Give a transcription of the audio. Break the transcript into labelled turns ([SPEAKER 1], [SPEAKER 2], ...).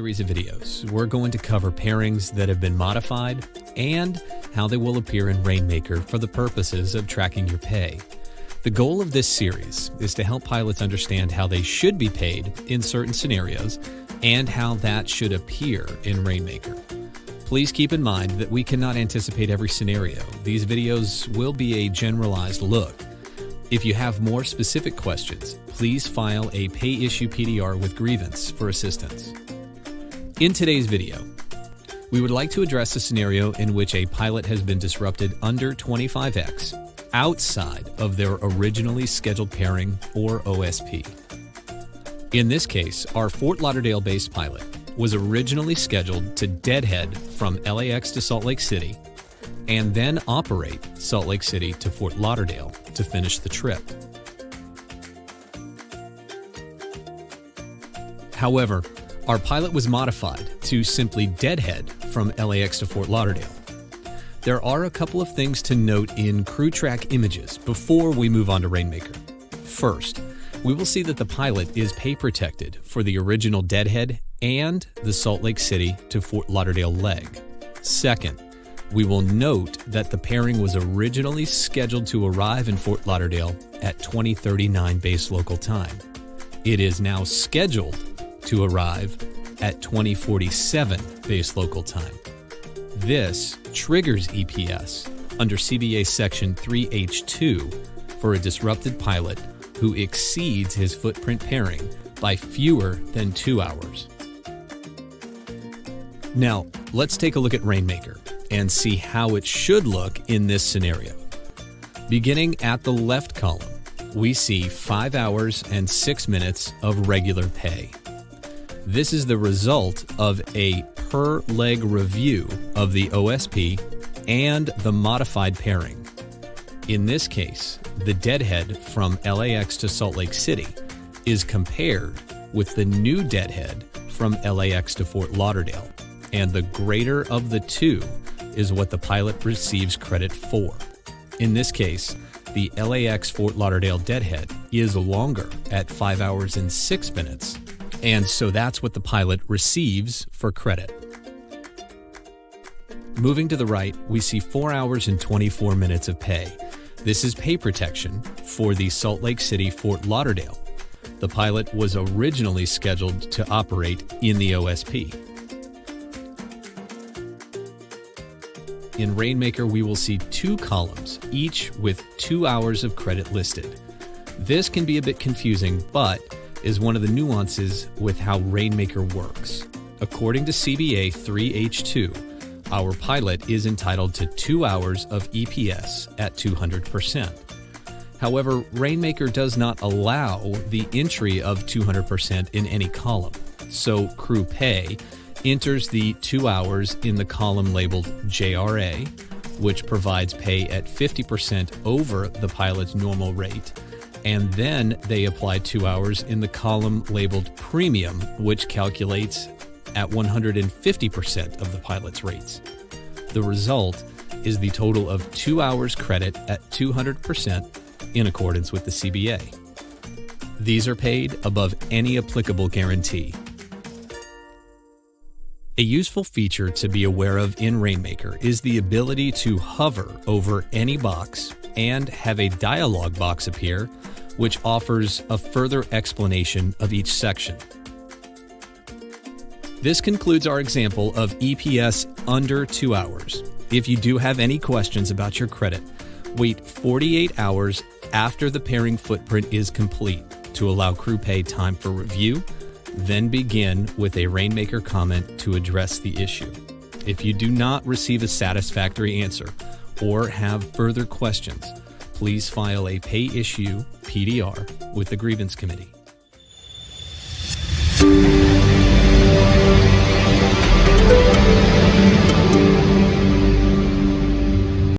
[SPEAKER 1] series of videos, we're going to cover pairings that have been modified and how they will appear in Rainmaker for the purposes of tracking your pay. The goal of this series is to help pilots understand how they should be paid in certain scenarios and how that should appear in Rainmaker. Please keep in mind that we cannot anticipate every scenario. These videos will be a generalized look. If you have more specific questions, please file a pay issue PDR with grievance for assistance. In today's video, we would like to address a scenario in which a pilot has been disrupted under 25X outside of their originally scheduled pairing or OSP. In this case, our Fort Lauderdale-based pilot was originally scheduled to deadhead from LAX to Salt Lake City and then operate Salt Lake City to Fort Lauderdale to finish the trip. However, our pilot was modified to simply deadhead from LAX to Fort Lauderdale. There are a couple of things to note in crew track images before we move on to Rainmaker. First, we will see that the pilot is pay protected for the original deadhead and the Salt Lake City to Fort Lauderdale leg. Second, we will note that the pairing was originally scheduled to arrive in Fort Lauderdale at 2039 base local time. It is now scheduled to arrive at 2047 base local time. This triggers EPS under CBA Section 3H2 for a disrupted pilot who exceeds his footprint pairing by fewer than 2 hours. Now, let's take a look at Rainmaker and see how it should look in this scenario. Beginning at the left column, we see 5 hours and 6 minutes of regular pay. This is the result of a per-leg review of the OSP and the modified pairing. In this case, the deadhead from LAX to Salt Lake City is compared with the new deadhead from LAX to Fort Lauderdale, and the greater of the two is what the pilot receives credit for. In this case, the LAX Fort Lauderdale deadhead is longer at 5 hours and 6 minutes, and so that's what the pilot receives for credit. Moving to the right, we see 4 hours and 24 minutes of pay. This is pay protection for the Salt Lake City Fort Lauderdale. The pilot was originally scheduled to operate in the OSP. In Rainmaker, we will see 2 columns, each with 2 hours of credit listed. This can be a bit confusing, but is one of the nuances with how Rainmaker works. According to CBA 3H2, our pilot is entitled to 2 hours of EPS at 200%. However, Rainmaker does not allow the entry of 200% in any column, so crew pay enters the 2 hours in the column labeled JRA, which provides pay at 50% over the pilot's normal rate, and then they apply 2 hours in the column labeled Premium, which calculates at 150% of the pilot's rates. The result is the total of 2 hours credit at 200% in accordance with the CBA. These are paid above any applicable guarantee. A useful feature to be aware of in Rainmaker is the ability to hover over any box and have a dialog box appear, which offers a further explanation of each section. This concludes our example of EPS under 2 hours. If you do have any questions about your credit, wait 48 hours after the pairing footprint is complete to allow crew pay time for review, then begin with a Rainmaker comment to address the issue. If you do not receive a satisfactory answer or have further questions, please file a pay issue PDR with the grievance committee.